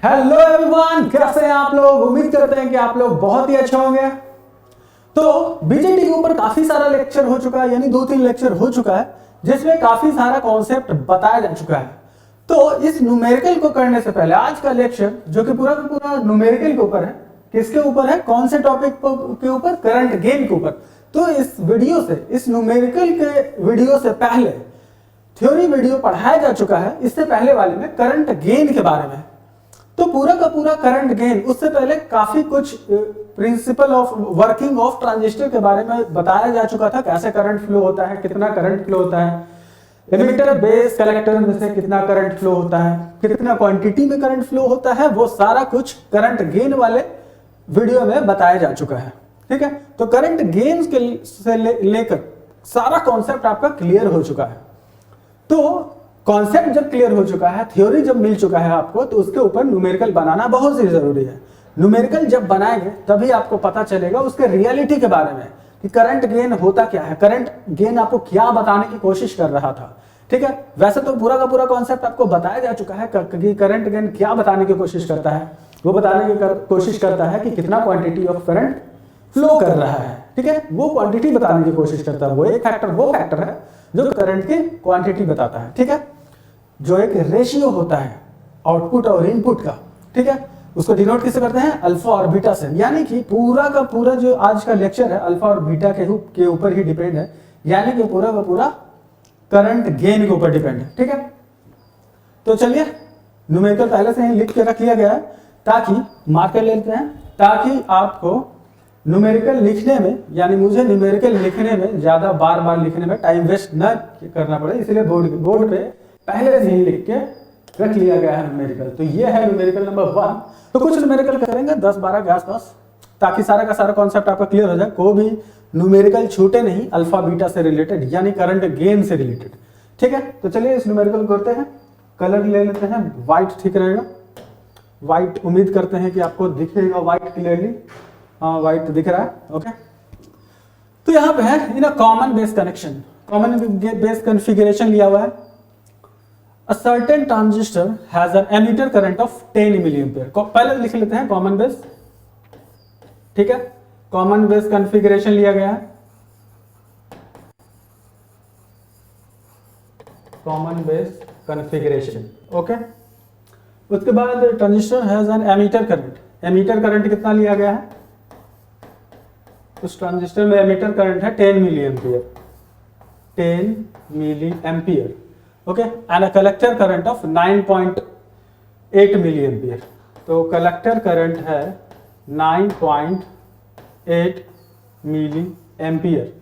Hello everyone, कैसे हैं आप लोग। उम्मीद करते हैं कि आप लोग बहुत ही अच्छे होंगे। तो बीजेटी के ऊपर काफी सारा लेक्चर हो चुका है, यानी 2-3 लेक्चर हो चुका है जिसमें काफी सारा कॉन्सेप्ट बताया जा चुका है। तो इस न्यूमेरिकल को करने से पहले आज का लेक्चर जो कि पूरा का पूरा न्यूमेरिकल के ऊपर है, किसके ऊपर है, कौन से टॉपिक के ऊपर, करंट गेन के ऊपर। तो इस वीडियो से, इस न्यूमेरिकल के वीडियो से पहले थ्योरी वीडियो पढ़ाया जा चुका है, इससे पहले वाले में करंट गेन के बारे में। तो पूरा का पूरा करंट गेन, उससे पहले काफी कुछ principle of working of transistor के बारे में बताया जा चुका था, कैसे करंट फ्लो होता है, कितना करंट फ्लो होता है, एमिटर बेस कलेक्टर में से कितना करंट फ्लो होता है, कितना क्वांटिटी में करंट फ्लो होता है, वो सारा कुछ करंट गेन वाले वीडियो में बताया जा चुका है। ठीक है, तो करंट गेन से लेकर सारा कॉन्सेप्ट आपका क्लियर हो चुका है। तो कॉन्सेप्ट जब क्लियर हो चुका है, थ्योरी जब मिल चुका है आपको, तो उसके ऊपर न्यूमेरिकल बनाना बहुत ही जरूरी है। न्यूमेरिकल जब बनाएंगे तभी आपको पता चलेगा उसके रियलिटी के बारे में कि करंट गेन होता क्या है, करंट गेन आपको क्या बताने की कोशिश कर रहा था। ठीक है, वैसे तो पूरा का पूरा कॉन्सेप्ट आपको बताया जा चुका है कि करंट गेन क्या बताने की कोशिश करता है। वो बताने की कोशिश करता है कि कितना क्वांटिटी ऑफ करंट फ्लो कर रहा है। ठीक है, वो क्वांटिटी बताने की कोशिश करता है। वो एक फैक्टर है जो करंट की क्वांटिटी बताता है। ठीक है, जो एक रेशियो होता है आउटपुट और इनपुट का। ठीक है, उसको डिनोट किससे करते हैं, अल्फा और बीटा से। यानी कि पूरा का पूरा जो आज का लेक्चर है अल्फा और बीटा के ऊपर ही डिपेंड है, यानी कि पूरा का पूरा करंट गेन के ऊपर डिपेंड है। ठीक है, तो चलिए न्यूमेरिकल पहले से ही लिख के रख लिया गया है, ताकि मार्क कर लेते हैं, ताकि आपको न्यूमेरिकल लिखने में, यानी मुझे न्यूमेरिकल लिखने में ज्यादा बार बार लिखने में टाइम वेस्ट न करना पड़े, इसलिए बोर्ड पे पहले से ही लिख के रख लिया गया है न्यूमेरिकल। तो ये है न्यूमेरिकल नंबर 1। तो कुछ न्यूमेरिकल करेंगे 10-12 के आसपास, ताकि सारा का सारा कॉन्सेप्ट आपका क्लियर हो जाए, कोई भी न्यूमेरिकल छूटे नहीं अल्फा बीटा से रिलेटेड, यानी करंट गेन से रिलेटेड। ठीक है, तो चलिए इस न्यूमेरिकल करते हैं। कलर ले लेते हैं, व्हाइट ठीक रहेगा। व्हाइट उम्मीद करते हैं कि आपको दिखेगा व्हाइट क्लियरली। हाँ, व्हाइट दिख रहा है। ओके, तो यहाँ पे है in a common base connection, common base configuration लिया हुआ है। A certain transistor has an emitter current of 10 milliampere। पहले लिख लेते हैं कॉमन बेस। ठीक है, कॉमन बेस कॉन्फ़िगरेशन लिया गया है, कॉमन बेस कॉन्फ़िगरेशन। ओके, उसके बाद transistor has an emitter current. Emitter current कितना लिया गया है, उस ट्रांजिस्टर में एमिटर करंट है 10 मिली ampere, 10 milli ampere. Okay, and a collector current of 9.8 milli ampere. तो कलेक्टर करंट है 9.8 milli ampere.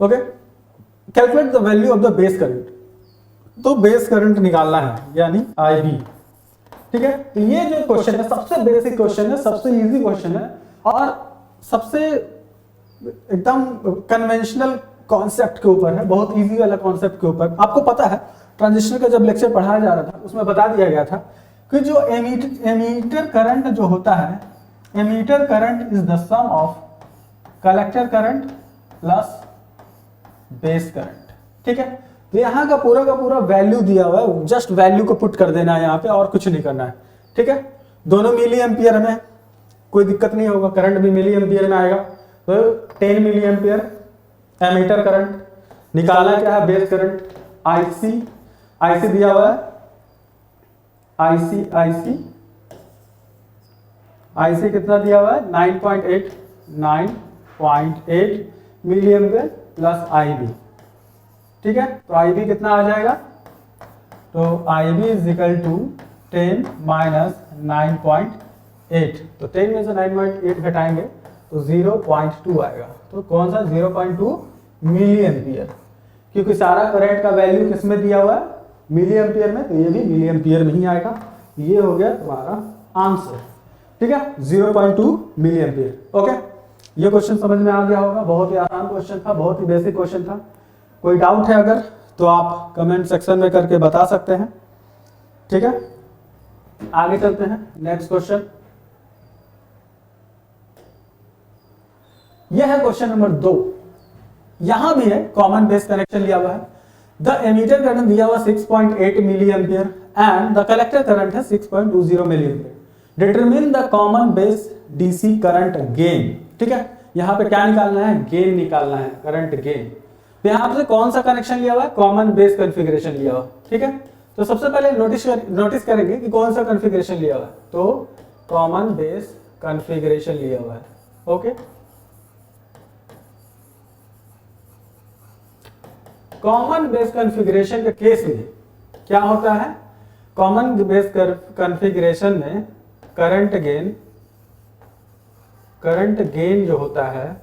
Okay, calculate the value of the base current. तो बेस करंट निकालना है, यानी IB। ठीक है, तो ये जो क्वेश्चन है सबसे बेसिक क्वेश्चन है, सबसे इजी क्वेश्चन है, और सबसे एकदम कन्वेंशनल कॉन्सेप्ट के ऊपर है, बहुत इजी वाला कॉन्सेप्ट के ऊपर। आपको पता है ट्रांजिस्टर का जब लेक्चर पढ़ाया जा रहा था उसमें बता दिया गया था कि जो एमीटर करंट जो होता है, emitter current is the sum of collector current plus base current. ठीक है, तो यहाँ का पूरा वैल्यू दिया हुआ है, जस्ट वैल्यू को पुट कर देना है यहाँ पे, और कुछ नहीं करना है। ठीक है, दोनों मिली एम्पियर में, कोई दिक्कत नहीं होगा, करंट भी मिली एम्पियर में आएगा। तो 10 मिली एम्पियर एमीटर करंट, निकालना क्या है, बेस करंट IC दिया हुआ है, IC कितना दिया हुआ है, 9.8 मिली एम्पियर प्लस IB। ठीक है, तो IB कितना आ जाएगा, तो IB is equal to 10 minus 9.8। तो 10 में से 9.8 घटाएंगे तो 0.2 आएगा। तो कौन सा, 0.2 मिली एम्पियर, क्योंकि सारा करंट का वैल्यू किसमें दिया हुआ है, मिली एम्पियर में, तो ये भी मिली एम्पियर में ही आएगा। ये हो गया तुम्हारा आंसर। ठीक है, 0.2 मिली एम्पियर। ओके, ये क्वेश्चन समझ में आ गया होगा, बहुत ही आसान क्वेश्चन था, बहुत ही बेसिक क्वेश्चन था। कोई डाउट है अगर तो आप कमेंट सेक्शन में करके बता सकते हैं। ठीक है, आगे चलते हैं, नेक्स्ट क्वेश्चन। यह है क्वेश्चन नंबर 2। यहां भी है कॉमन बेस कनेक्शन लिया हुआ है। द एमीटर करंट दिया हुआ 6.8 milli ampere and the collector current है 6.20 milli ampere. Determine the common base DC current gain. ठीक है, यहाँ पे क्या निकालना है, गेन निकालना है, करंट गेन। तो यहाँ पे कौन सा कनेक्शन लिया हुआ है, कॉमन बेस कॉन्फ़िगरेशन लिया हुआ। ठीक है, तो सबसे पहले नोटिस करेंगे कि कौन सा कॉन्फ़िगरेशन लिया हुआ है, तो कॉमन बेस कॉन्फ़िगरेशन लिया हुआ है। ओके, कॉमन बेस कॉन्फ़िगरेशन के केस में क्या होता है, कॉमन बेस कॉन्फ़िगरेशन में करंट गेन जो होता है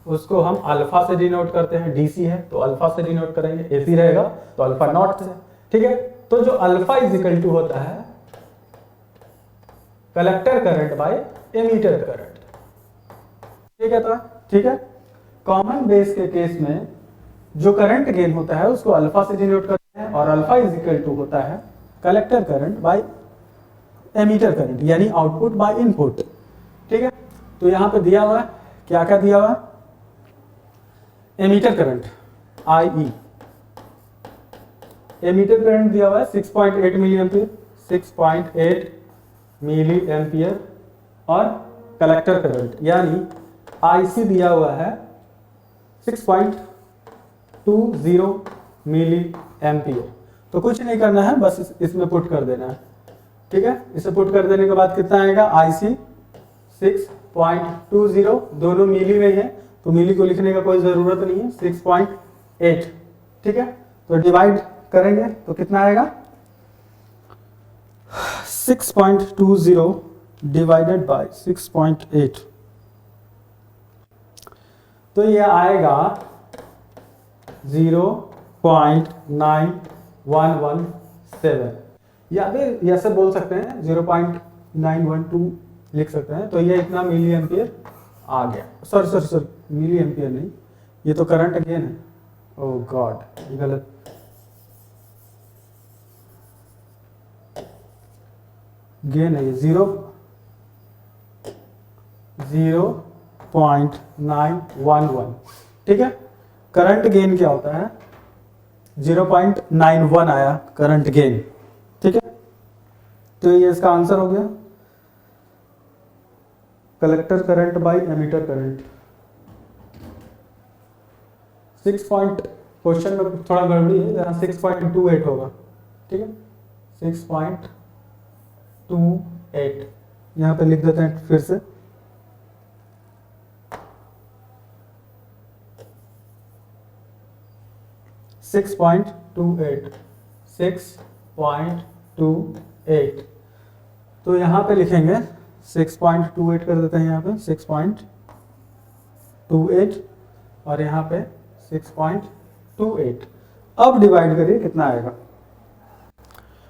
उसको हम अल्फा से डिनोट करते हैं। डीसी है तो अल्फा से डिनोट करेंगे, एसी रहेगा तो अल्फा नॉट से। ठीक है, तो जो अल्फा इज इक्वल टू होता है collector current by emitter current. ठीक है, तो ठीक है, कॉमन बेस के केस में जो करंट गेन होता है उसको अल्फा से डिनोट करते हैं और अल्फा इज इक्वल टू होता है collector current by emitter current, यानी आउटपुट बाय इनपुट। ठीक है, तो यहां पे दिया हुआ है, क्या क्या दिया हुआ है, emitter current I, emitter current दिया हुआ है 6.8 मिली एम्पियर, 6.8 मिली एम्पियर, और कलेक्टर करंट यानी आईसी दिया हुआ है 6.20 मिली एम्पियर। तो कुछ नहीं करना है, बस इसमें पुट कर देना है। ठीक है, इसे पुट कर देने के बाद कितना आएगा, आईसी 6.20, दोनों मिली में है तो मिली को लिखने का कोई जरूरत नहीं है, 6.8। ठीक है, तो डिवाइड करेंगे तो कितना आएगा, 6.20 डिवाइडेड बाय 6.8, तो ये आएगा 0.9117, या फिर ऐसे बोल सकते हैं 0.912 लिख सकते हैं। तो ये इतना मिली एम्पियर आ गया, सॉरी मिली एम्पियर नहीं, ये तो करंट गेन है, ओह गॉड ये गलत, गेन है ये 0.911। ठीक है, करंट गेन क्या होता है, 0.91 आया करंट गेन। ठीक है, तो ये इसका आंसर हो गया, collector current by emitter current. Question में थोड़ा गड़बड़ी है, यहाँ 6.28 होगा। ठीक है, 6.28 यहाँ पे लिख देते हैं फिर से, सिक्स पॉइंट टू एट, तो यहाँ पे लिखेंगे 6.28 कर देते हैं, यहाँ पे 6.28 और यहाँ पे 6.28। अब डिवाइड करिए कितना आएगा,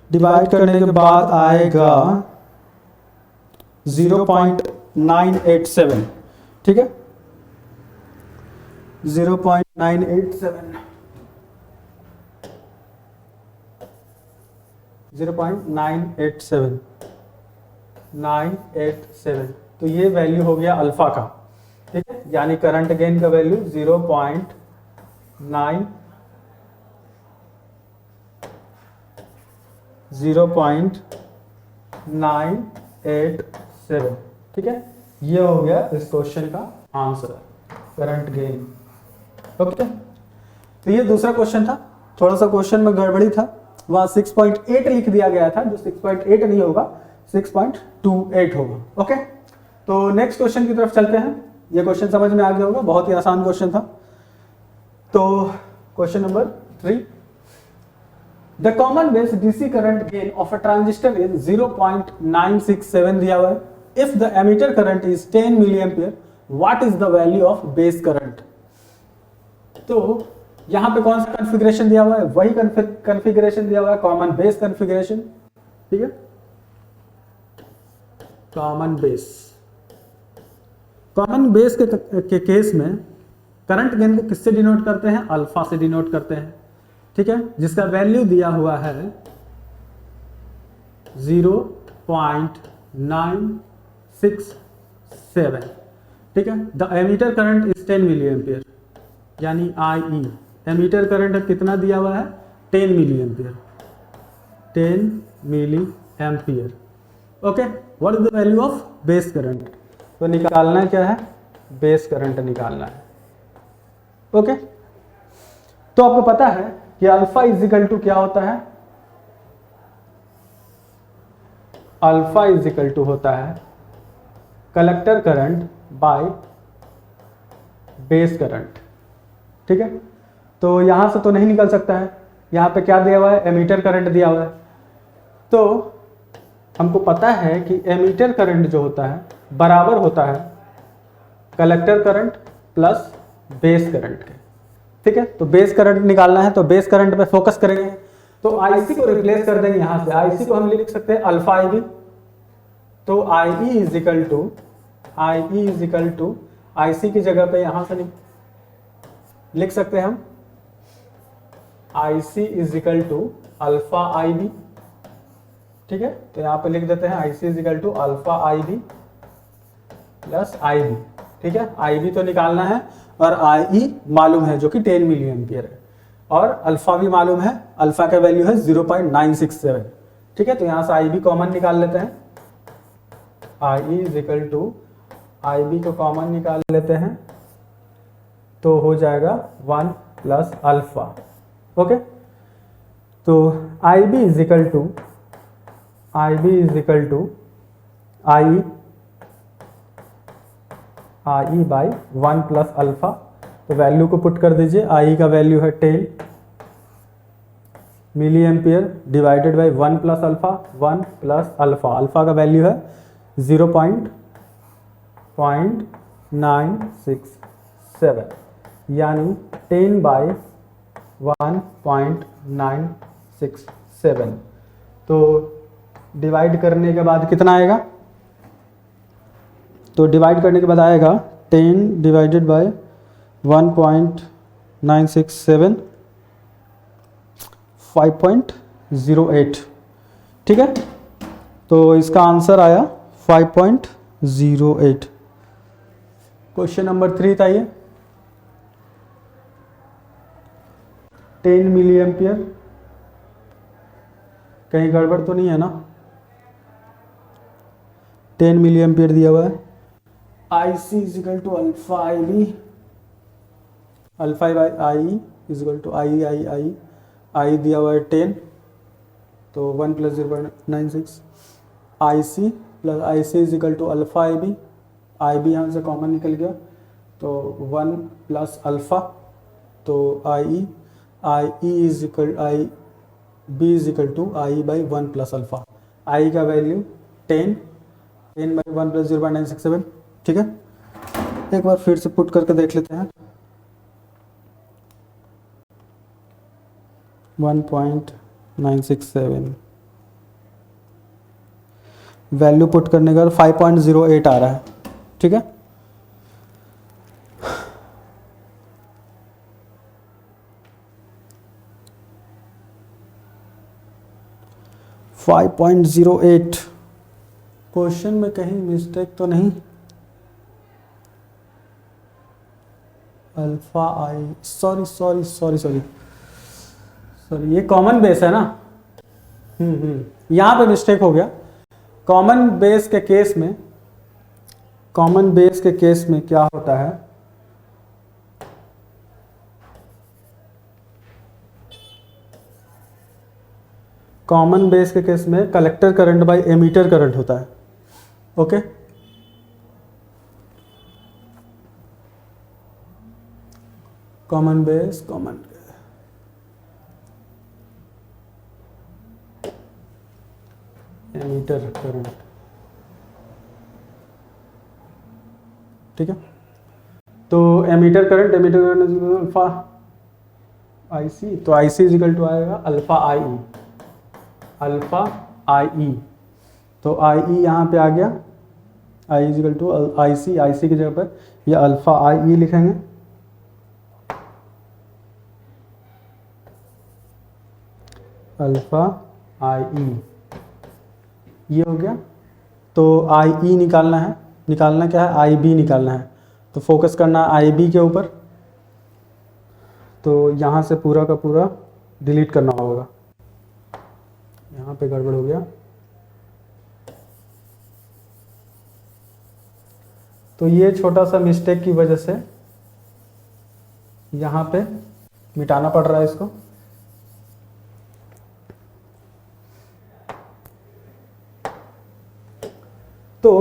डिवाइड करने के बाद आएगा 0.987। ठीक है, 0.987 987, तो ये वैल्यू हो गया अल्फा का। ठीक है, यानी करंट गेन का वैल्यू 0.987। ठीक है, ये हो गया इस क्वेश्चन का आंसर, करंट गेन। ओके, तो ये दूसरा क्वेश्चन था, थोड़ा सा क्वेश्चन में गड़बड़ी था, वहां 6.8 लिख दिया गया था, जो 6.8 नहीं होगा 6.28 होगा। ओके, तो नेक्स्ट क्वेश्चन की तरफ चलते हैं। ये क्वेश्चन समझ में आ गया होगा, बहुत ही आसान क्वेश्चन था। तो question number 3, the common base DC current gain of a transistor is 0.967 दिया हुआ है। If the emitter current is 10 milli ampere, what is the value of base current. तो यहां पे कौन सा कॉन्फ़िगरेशन दिया हुआ है, वही कॉन्फ़िगरेशन दिया हुआ है, कॉमन बेस कॉन्फ़िगरेशन। ठीक है, कॉमन बेस के केस में करंट गेन को किससे डिनोट करते हैं, अल्फा से डिनोट करते हैं। ठीक है, जिसका वैल्यू दिया हुआ है 0.967। ठीक है, the emitter current is 10 milli ampere, यानी आई, एमीटर करंट कितना दिया हुआ है, 10 मिली ampere, 10 milli ampere. Okay, what is the value of base current? तो निकालना क्या है? बेस करंट निकालना है। ओके, तो आपको पता है कि अल्फा इज इक्वल टू क्या होता है? अल्फा इज इक्वल टू होता है collector current by base current. ठीक है, तो यहां से तो नहीं निकल सकता है, यहां पे क्या दिया हुआ है? एमीटर करंट दिया हुआ है। तो हमको पता है कि एमीटर करंट जो होता है बराबर होता है collector current plus base current के। ठीक है, तो बेस करंट निकालना है, तो बेस करंट पे फोकस करेंगे। तो आईसी को रिप्लेस कर देंगे यहां से, आईसी को हम लिख सकते हैं अल्फा आई बी। तो I is equal to IC की जगह पे यहां से लिख सकते हैं हम IC is equal to alpha I B. ठीक है, तो यहां पे लिख देते हैं IC is equal to alpha I B plus I B. ठीक है, आई बी तो निकालना है और आई मालूम है जो कि 10 मिली एम्पियर है, और अल्फा भी मालूम है, अल्फा का वैल्यू है 0.967। ठीक है, तो यहां से आई बी कॉमन निकाल लेते हैं, I is equal to I B को कॉमन निकाल लेते हैं, तो हो जाएगा 1 प्लस अल्फा। ओके, तो I B is equal to I by 1 plus alpha. तो वैल्यू को पुट कर दीजिए, आई का वैल्यू है 10 मिली ampere divided by 1 plus alpha, 1 plus alpha, alpha का वैल्यू है 0.967 यानी 10 बाई 1.967। तो डिवाइड करने के बाद कितना आएगा? तो डिवाइड करने के बाद आएगा 10 डिवाइडेड बाय 1.967 5.08। ठीक है, तो इसका आंसर आया 5.08। क्वेश्चन नंबर 3 था ये, 10 मिली एम्पियर, कहीं गड़बड़ तो नहीं है ना? 10 मिली एम्पियर दिया हुआ है, I C is equal to alpha I B, alpha by I is equal to I दिया हुआ है 10, तो 1 plus 0.96 I C plus I C is equal to alpha I B यहाँ से कॉमन निकल गया, तो 1 प्लस अल्फा, तो I is equal I B is equal to I by 1 plus alpha, I का वैल्यू 10 बाई 1 प्लस 0.967। ठीक है, एक बार फिर से पुट करके देख लेते हैं, 1.967 वैल्यू पुट करने का 5.08 आ रहा है। ठीक है, .08। क्वेश्चन में कहीं मिस्टेक तो नहीं? अल्फा आई, सॉरी, ये कॉमन बेस है ना? यहां पे मिस्टेक हो गया। कॉमन बेस के केस में क्या होता है? कॉमन बेस के केस में collector current by emitter current होता है। Okay, common base emitter current. ठीक है, तो emitter current alpha I C, तो आई सी इजिकल टू आएगा अल्फा आई ई, तो आई ई यहाँ पे आ गया, आई इजिकल टू आई सी की जगह पर ये अल्फा आई ई लिखेंगे, अल्फा आई ई, ये हो गया। तो आई ई निकालना है, निकालना क्या है? आई बी निकालना है, तो फोकस करना आई बी के ऊपर। तो यहाँ से पूरा का पूरा डिलीट करना होगा, यहाँ पे गड़बड़ हो गया, तो ये छोटा सा मिस्टेक की वजह से यहाँ पे मिटाना पड़ रहा है इसको। तो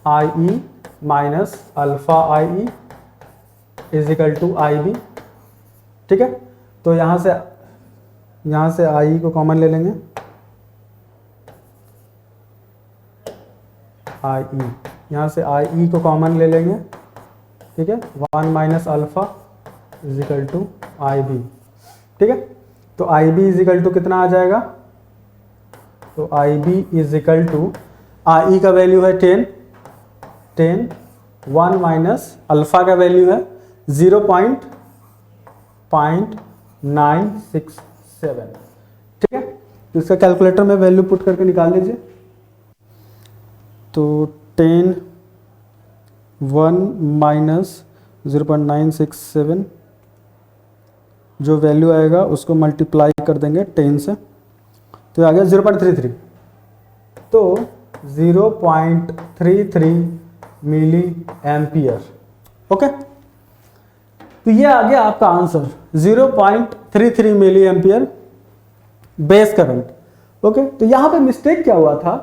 I E minus alpha I E is equal to I B, ठीक है। तो यहाँ से आई को कॉमन ले लेंगे, आई ई, यहाँ से आई ई को कॉमन ले लेंगे, ठीक है। 1 minus alpha is equal to I B, ठीक है। तो I B is equal to कितना आ जाएगा, तो I B is equal to I E का वैल्यू है 10, 1 माइनस अल्फा का वैल्यू है 0.967, ठीक है। तो इसका कैलकुलेटर में वैल्यू पुट करके निकाल लीजिए। तो 10 1 माइनस 0.967 जो वैल्यू आएगा उसको मल्टीप्लाई कर देंगे 10 से, तो आ गया 0.33। तो 0.33 मिली एम्पियर, ओके। तो ये आ गया आपका answer, 0.33 milli ampere base current, okay. तो यहाँ पे मिस्टेक क्या हुआ था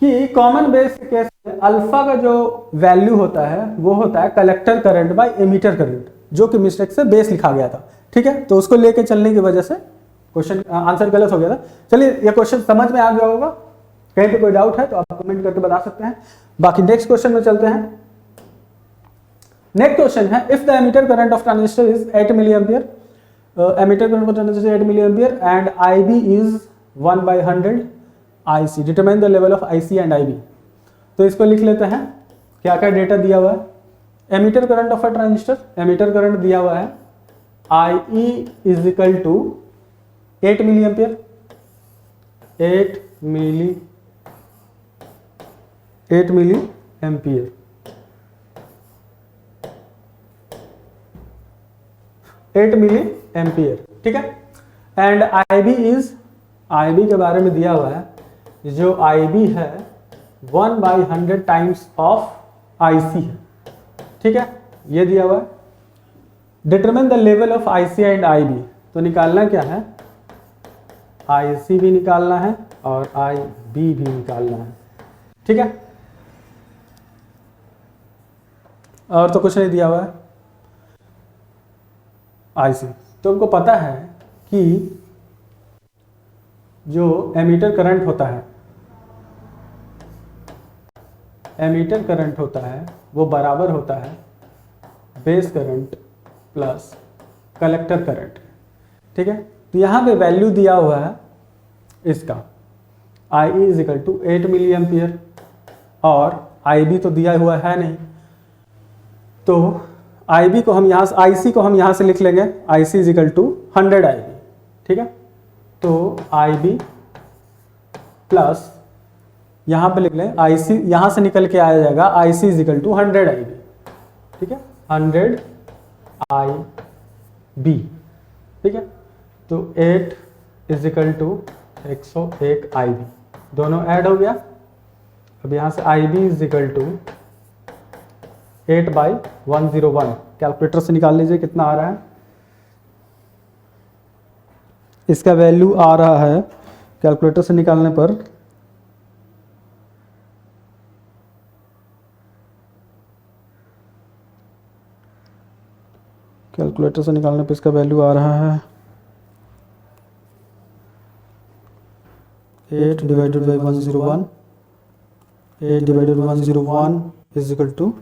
कि कॉमन बेस के केस में अल्फा का जो वैल्यू होता है वो होता है collector current by emitter current, जो कि मिस्टेक से बेस लिखा गया था, ठीक है। तो उसको लेके चलने की वजह से क्वेश्चन आंसर गलत हो गया था। चलिए ये क्वेश्चन समझ में आ गया होगा, कहीं पे कोई डाउट है तो आप कमेंट करके बता सकते हैं। बाकी नेक्स्ट क्वेश्चन में चलते हैं। नेक्स्ट क्वेश्चन है, if the emitter current of transistor is 8 milli ampere, emitter current of transistor 8 milli ampere and IB is 1/100 IC, determine the level of IC and IB। तो इसको लिख लेते हैं, क्या क्या डेटा दिया हुआ है। Emitter current of a transistor, emitter current दिया हुआ है IE is equal to 8 milli ampere, 8 milli ampere, 8 milli ampere, ठीक है। एंड IB के बारे में दिया हुआ है, जो IB है 1/100 टाइम्स ऑफ IC है, ठीक है, ये दिया हुआ है। Determine the level of IC and IB, तो निकालना क्या है, IC भी निकालना है और IB भी निकालना है, ठीक है। और तो कुछ नहीं दिया हुआ है। IC तो हमको पता है कि जो एमीटर करंट होता है, एमीटर करंट होता है वो बराबर होता है base current plus collector current, ठीक है। तो यहाँ पे वैल्यू दिया हुआ है इसका IE is equal to 8 milli ampere और IB तो दिया हुआ है नहीं, तो IB को हम यहाँ से, IC को हम यहाँ से लिख लेंगे, IC is equal to 100 IB, ठीक है। तो IB प्लस यहाँ पे लिख लें IC, यहाँ से निकल के आ जाएगा IC is equal to 100 IB, ठीक है, 100 IB, ठीक है। तो 8 इज इक्वल टू 101 IB, दोनों ऐड हो गया। अब यहाँ से IB is equal to 8/101, calculator से निकाल लीजिए कितना आ रहा है। इसका वैल्यू आ रहा है कैलकुलेटर से निकालने पर इसका वैल्यू आ रहा है 8 divided by 101, 8 divided by 101 is equal to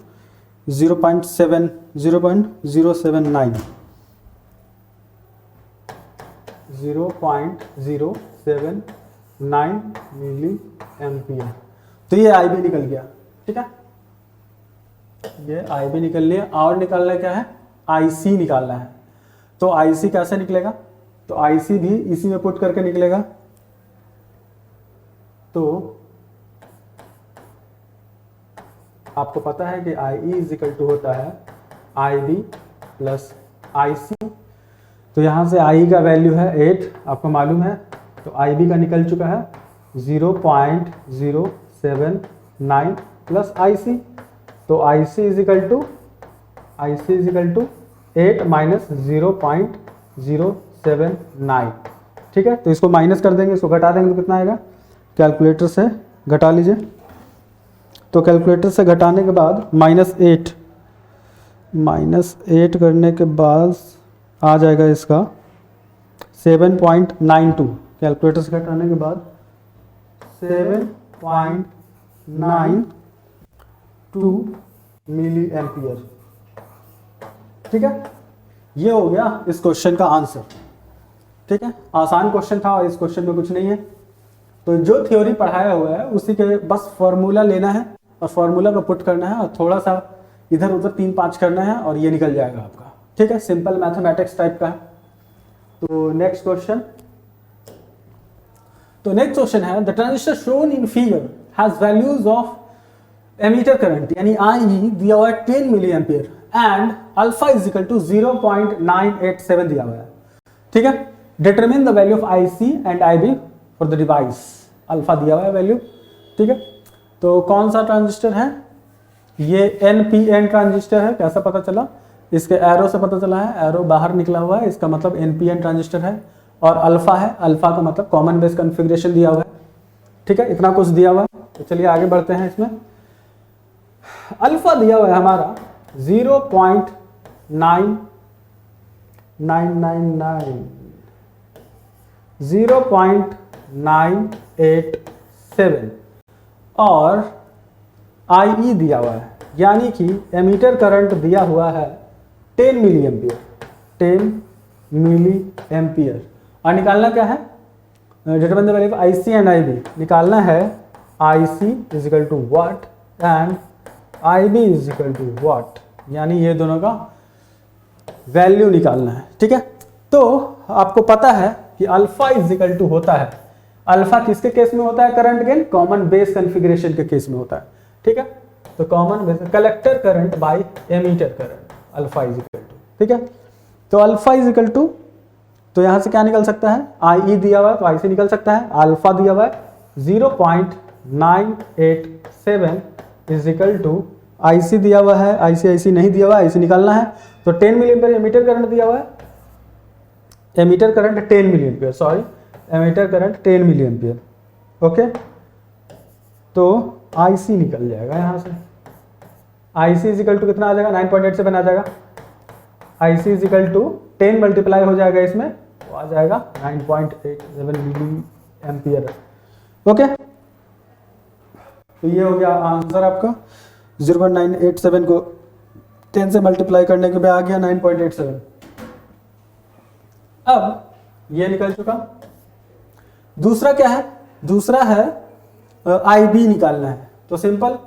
0.079 milli ampere. तो ये IB निकल गया, ठीक है, ये IB निकल लिया। और निकालना क्या है, IC निकालना है। तो IC कैसे निकलेगा, तो IC भी इसी में पुट करके निकलेगा। तो आपको पता है कि IE इज इक्वल टू होता है IB प्लस IC। तो यहाँ से I का वैल्यू है 8, आपको मालूम है, तो IB का निकल चुका है 0.079 प्लस IC, तो IC is equal to 8 minus 0.079। ठीक है, तो इसको माइनस कर देंगे, इसको घटा देंगे तो कितना आएगा, कैलकुलेटर से घटा लीजिए। तो कैलकुलेटर से घटाने के बाद -8 करने के बाद आ जाएगा इसका 7.92। कैलकुलेटर से घटाने के बाद 7.92 मिली एम्पियर। ठीक है, ये हो गया इस क्वेश्चन का आंसर। ठीक है, आसान क्वेश्चन था और इस क्वेश्चन में कुछ नहीं है। तो जो थ्योरी पढ़ाया हुआ है उसी के बस फॉर्मूला लेना है और फॉर्मूला को पुट करना है और थोड़ा सा इधर उधर 3-5 करना है और ये निकल जाएगा आपका। ठीक है, सिंपल मैथमेटिक्स टाइप का है। तो नेक्स्ट क्वेश्चन है the transistor shown in figure has values of emitter current यानी IE दिया हुआ है 10 मिली ampere and alpha is equal to 0.987 दिया हुआ है। ठीक है, determine the value of IC and IB for the device. Alpha दिया हुआ है वैल्यू। ठीक है, तो कौन सा ट्रांजिस्टर है, ये NPN ट्रांजिस्टर है। कैसा पता चला, इसके एरो से पता चला है, एरो बाहर निकला हुआ है, इसका मतलब NPN ट्रांजिस्टर है। और अल्फा है, अल्फा का मतलब कॉमन बेस कॉन्फ़िगरेशन दिया हुआ है। ठीक है, इतना कुछ दिया हुआ है। तो चलिए आगे बढ़ते हैं। इसमें अल्फा दिया हुआ है हमारा 0.987 और IE दिया हुआ है, यानी कि एमीटर करंट दिया हुआ है 10 मिली एम्पियर। और निकालना क्या है, determine the value of IC and IB। निकालना है IC is equal to what and IB is equal to what, यानी ये दोनों का वैल्यू निकालना है। ठीक है, तो आपको पता है कि अल्फा इज इक्वल टू होता है, अल्फा किसके केस में होता है, current gain common base configuration के केस में होता है। ठीक है, तो common base collector current by emitter current, alpha is equal to. ठीक है, तो अल्फा इज इक्वल टू, तो यहां से क्या निकल सकता है, IE दिया हुआ है तो IC निकल सकता है, अल्फा दिया हुआ है 0.987 इज इक्वल टू IC दिया हुआ है, IC नहीं दिया हुआ है, IC निकालना है। तो 10 मिली एम्पियर एमीटर करंट दिया हुआ है, एमीटर करंट 10 मिली एम्पियर, सॉरी एमीटर करंट 10 मिली एम्पियर। ओके, तो IC निकल जाएगा यहाँ से, IC इज इक्वल टू कितना आ जाएगा, 9.87 आ जाएगा। IC is equal to 10 multiply हो जाएगा इसमें, तो आ जाएगा 9.87 मिली एम्पियर। ओके, तो ये हो गया आंसर आपका। 0.987 को 10 से मल्टीप्लाई करने के बाद आ गया 9.87। अब ये निकल चुका। दूसरा क्या है, दूसरा है IB निकालना है। तो सिंपल,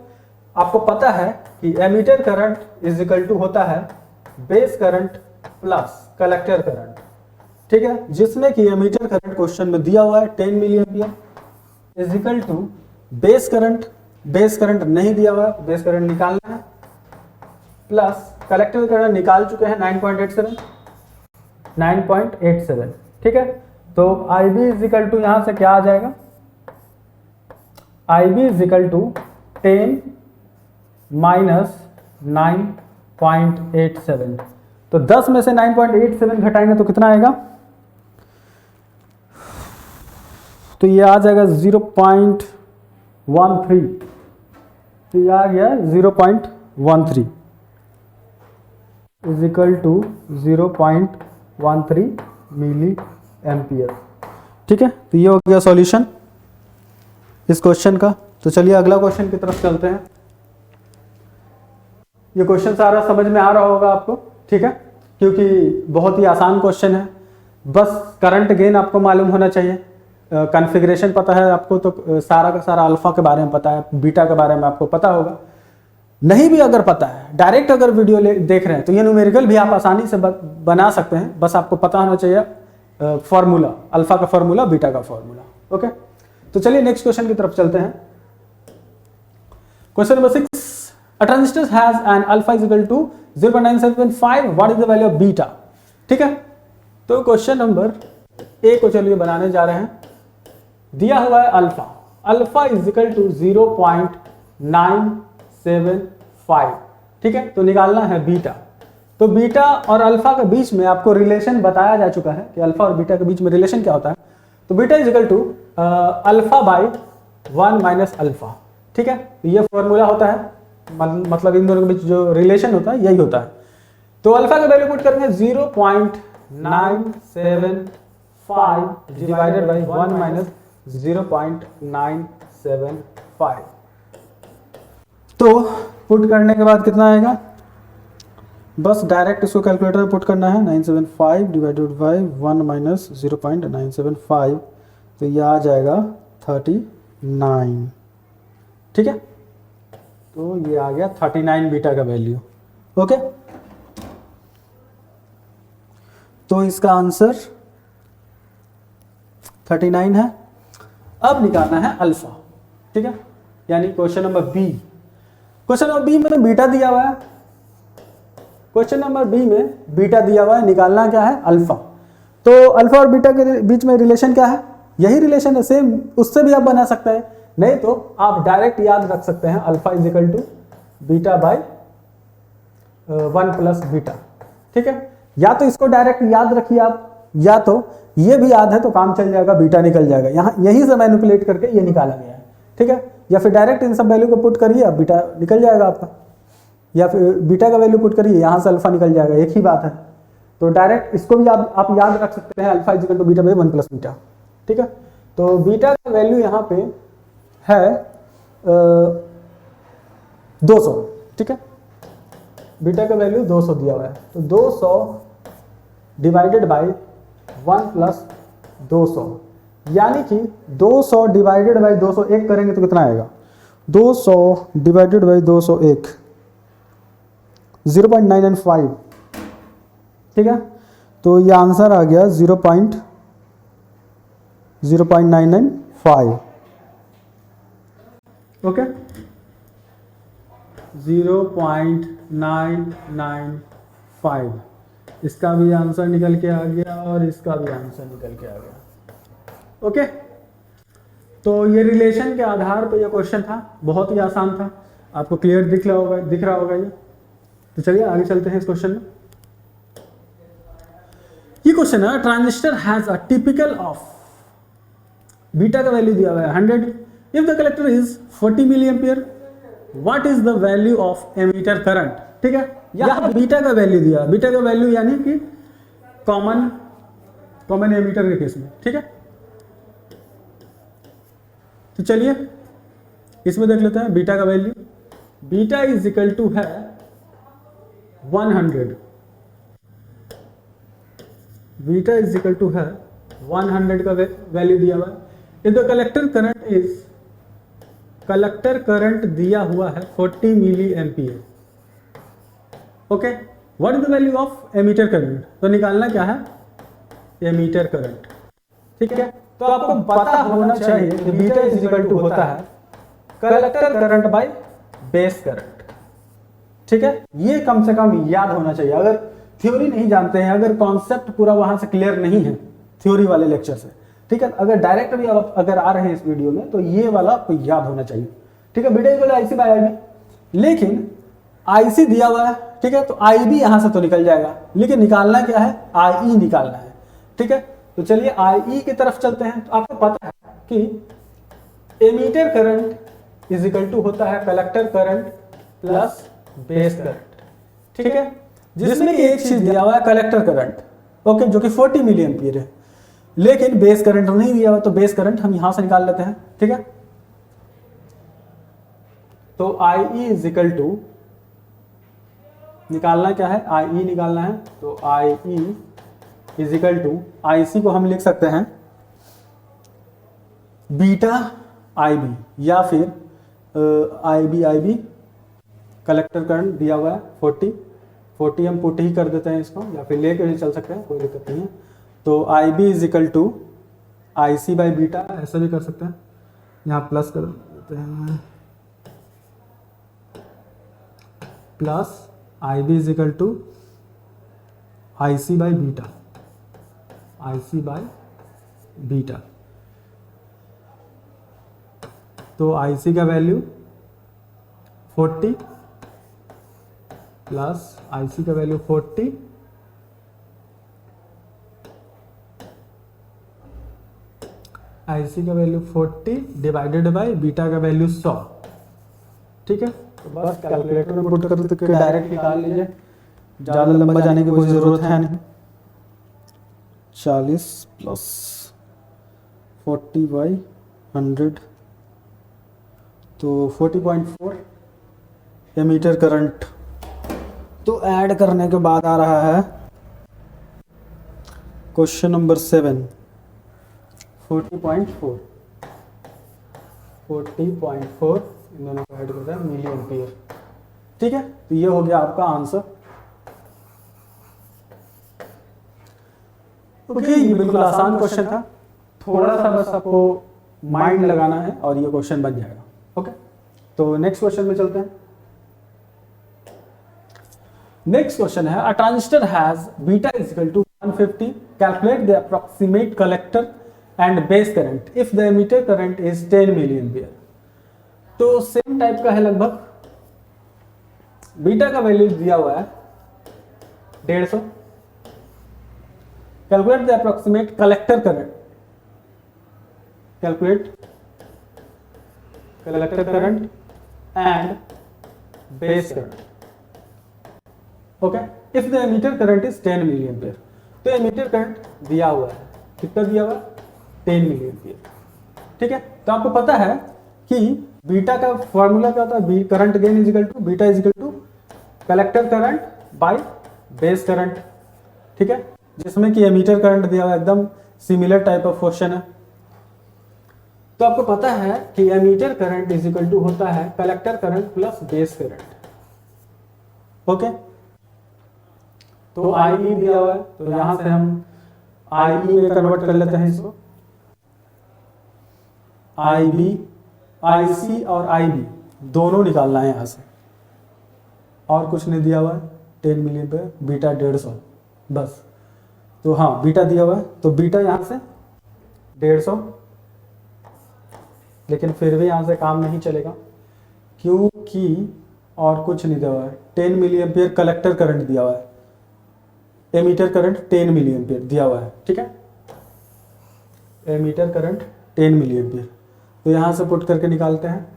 आपको पता है कि emitter current is equal to होता है base current plus collector current. ठीक है, जिसमें कि एमीटर करंट क्वेश्चन में दिया हुआ है 10 milli ampere is equal to base current नहीं दिया हुआ है, बेस करंट निकालना है, प्लस कलेक्टर करंट निकाल चुके हैं 9.87। ठीक है, तो IB इज इक्वल टू यहां से क्या आ जाएगा, IB is equal to 10 minus 9.87। तो 10 में से 9.87 घटाएंगे तो कितना आएगा, तो ये आ जाएगा 0.13। तो ये आ गया 0.13 is equal to 0.13 milli ampere. ठीक है, तो ये हो गया सॉल्यूशन इस क्वेश्चन का। तो चलिए अगला क्वेश्चन की तरफ चलते हैं। ये क्वेश्चन सारा समझ में आ रहा होगा आपको। ठीक है, क्योंकि बहुत ही आसान क्वेश्चन है, बस करंट गेन आपको मालूम होना चाहिए, कॉन्फ़िगरेशन पता है आपको, तो सारा का सारा अल्फा के बारे में पता है, बीटा के बारे में आपको पता होगा। नहीं भी अगर पता है, डायरेक्ट अगर वीडियो देख रहे हैं तो ये न्यूमेरिकल भी आप आसानी से बना सकते हैं, बस आपको पता होना चाहिए फॉर्मूला, अल्फा का फॉर्मूला, बीटा का फॉर्मूला। ओके, तो चलिए नेक्स्ट क्वेश्चन की तरफ चलते हैं। Question number 6, a transistor has an alpha is equal to 0.975, what is the value of beta? ठीक है, तो क्वेश्चन नंबर ए को चलिए बनाने जा रहे हैं। दिया हुआ है अल्फा इज इक्वल टू 0.987 ठीक है, तो निकालना है बीटा। तो बीटा और अल्फा के बीच में आपको रिलेशन बताया जा चुका है कि अल्फा और बीटा के बीच में रिलेशन क्या होता है। तो beta is equal to alpha by 1 minus alpha. ठीक है, ये फॉर्मूला होता है, मतलब इन दोनों के बीच जो रिलेशन होता है यही होता है। तो अल्फा का वैल्यू पुट करेंगे 0.975 डिवाइडेड बाई 1 माइनस 0.975। तो पुट करने के बाद कितना आएगा, बस डायरेक्ट इसको कैलकुलेटर में पुट करना है। 975 डिवाइडेड बाई 1 माइनस 0.975, तो ये आ जाएगा 39। ठीक है, तो ये आ गया 39 बीटा का वैल्यू। ओके, तो इसका आंसर 39 है। अब निकालना है अल्फा। ठीक है, यानी question number B. Question number B में तो बीटा दिया हुआ है, क्वेश्चन नंबर बी में बीटा दिया हुआ है, निकालना क्या है अल्फा। तो अल्फा और बीटा के बीच में रिलेशन क्या है, यही रिलेशन है, सेम उससे भी आप बना सकते हैं, नहीं तो आप डायरेक्ट याद रख सकते हैं alpha is equal to beta by 1 plus beta. ठीक है, या तो इसको डायरेक्ट याद रखिए आप, या तो ये भी याद है तो काम चल जाएगा, बीटा निकल जाएगा, यहाँ यही से मैनिपुलेट करके ये निकाला गया है। ठीक है, या फिर डायरेक्ट इन सब वैल्यू को पुट करिए, अब बीटा निकल जाएगा आपका, या फिर बीटा का वैल्यू पुट करिए, यहाँ से अल्फा निकल जाएगा, एक ही बात है। तो डायरेक्ट इसको भी आप याद रख सकते हैं, alpha is equal to beta by 1 plus beta. ठीक है, तो बीटा का वैल्यू यहाँ पे है 200। ठीक है, बीटा का वैल्यू 200 दिया हुआ है, तो 200 डिवाइडेड बाई 1 प्लस 200, यानी कि 200 डिवाइडेड बाई 201 करेंगे तो कितना आएगा, 200 डिवाइडेड बाई 201 0.995। ठीक है, तो ये आंसर आ गया 0.995। ओके, 0.995, इसका भी आंसर निकल के आ गया और इसका भी आंसर निकल के आ गया। ओके, तो ये रिलेशन के आधार पर ये क्वेश्चन था, बहुत ही आसान था, आपको क्लियर दिख रहा होगा ये। तो चलिए आगे चलते हैं इस क्वेश्चन में। ये क्वेश्चन है, transistor has a typical of, beta का वैल्यू दिया हुआ है 100, if the collector is 40 milli ampere, what is the value of emitter current. ठीक है, यहाँ बीटा का वैल्यू दिया, बीटा का वैल्यू यानी कि कॉमन एमीटर के केस में। ठीक है, तो चलिए इसमें देख लेते हैं बीटा का value. Beta is equal to है 100, बीटा इज इक्वल टू है 100 का वैल्यू दिया हुआ है। If the collector current is, collector current दिया हुआ है 40 milli ampere. Okay, what is the value of emitter current, तो निकालना क्या है एमीटर करंट। ठीक है, तो आपको पता होना चाहिए कि बीटा इज इक्वल टू होता है collector current by base current. ठीक है, ये कम से कम याद होना चाहिए। अगर थ्योरी नहीं जानते हैं, अगर कॉन्सेप्ट पूरा वहां से क्लियर नहीं है थ्योरी वाले लेक्चर से, ठीक है, अगर डायरेक्ट भी आप अगर आ रहे हैं इस वीडियो में, तो ये वाला आपको याद होना चाहिए। ठीक है, beta equal IC by IB, लेकिन आईसी दिया हुआ है, ठीक है, तो आईबी यहां से तो निकल जाएगा, लेकिन निकालना क्या है, आई निकालना है। ठीक है, तो चलिए आई की तरफ चलते हैं। तो आपको पता है कि emitter current is equal to होता है collector current plus base current. ठीक है, जिसमें कि एक चीज दिया हुआ है कलेक्टर करंट, ओके, जो कि 40 मिली एम्पियर है, लेकिन बेस करंट नहीं दिया हुआ, तो बेस करंट हम यहां से निकाल लेते हैं। ठीक है, तो आई इज इक्वल टू, निकालना क्या है, आई निकालना है, तो I is equal to, I सी को हम लिख सकते हैं बीटा आई बी, या फिर आई बी कलेक्टर करंट दिया हुआ है 40 हम पुट ही कर देते हैं इसको, या फिर लेके भी चल सकते हैं, कोई दिक्कत नहीं है। तो I B is equal to I C by beta, ऐसा भी कर सकते हैं, यहाँ प्लस कर देते हैं, plus I B is equal to I C by beta, I C by beta. तो आई सी का वैल्यू 40 प्लस IC का वैल्यू 40 IC का वैल्यू 40 डिवाइडेड बाय बीटा का वैल्यू 100। ठीक है, तो बस कैलकुलेटर में पुट करके डायरेक्ट निकाल लीजिए, ज़्यादा लंबा जाने की कोई ज़रूरत है नहीं। 40 प्लस 40/100 तो 40.4 एमीटर करंट। तो ऐड करने के बाद आ रहा है क्वेश्चन नंबर 7। 40.4 इन दोनों को ऐड करते हैं मिली एम्पियर। ठीक है, तो ये हो गया आपका आंसर। ओके, ये बिल्कुल आसान क्वेश्चन था, थोड़ा सा बस आपको माइंड लगाना है और ये क्वेश्चन बन जाएगा। ओके, तो नेक्स्ट क्वेश्चन में चलते हैं। नेक्स्ट क्वेश्चन है a transistor has beta is equal to 150, calculate the approximate collector and base current if the emitter current is 10 milli ampere. तो सेम टाइप का है लगभग, बीटा का वैल्यू दिया हुआ है 150, calculate the approximate collector current, calculate collector current and base current. Okay, if the emitter current is 10 milli ampere. तो emitter current दिया हुआ है, कितना दिया हुआ है? 10 मिली एम्पियर। ठीक है, तो आपको पता है कि बीटा का फॉर्मूला क्या होता है, current gain is equal to beta is equal to collector current by base current. ठीक है, जिसमें कि एमीटर करंट दिया हुआ है, एकदम सिमिलर टाइप ऑफ क्वेश्चन है। तो आपको पता है कि emitter current is equal to होता है collector current plus base current. Okay, तो IE दिया हुआ है, तो यहां से हम IE में कन्वर्ट कर लेते हैं इसको। IB, IC और IB दोनों निकालना है यहां से, और कुछ नहीं दिया हुआ है। 10 मिली पे बीटा 150 बस। तो हाँ, बीटा दिया हुआ है, तो बीटा यहां से 150, लेकिन फिर भी यहां से काम नहीं चलेगा क्योंकि और कुछ नहीं दिया हुआ है। 10 मिली एम्पियर कलेक्टर करंट दिया हुआ है, एमीटर करंट 10 मिली एम्पियर दिया हुआ है। ठीक है, एमीटर करंट 10 मिली एम्पियर, तो यहां से पुट करके निकालते हैं।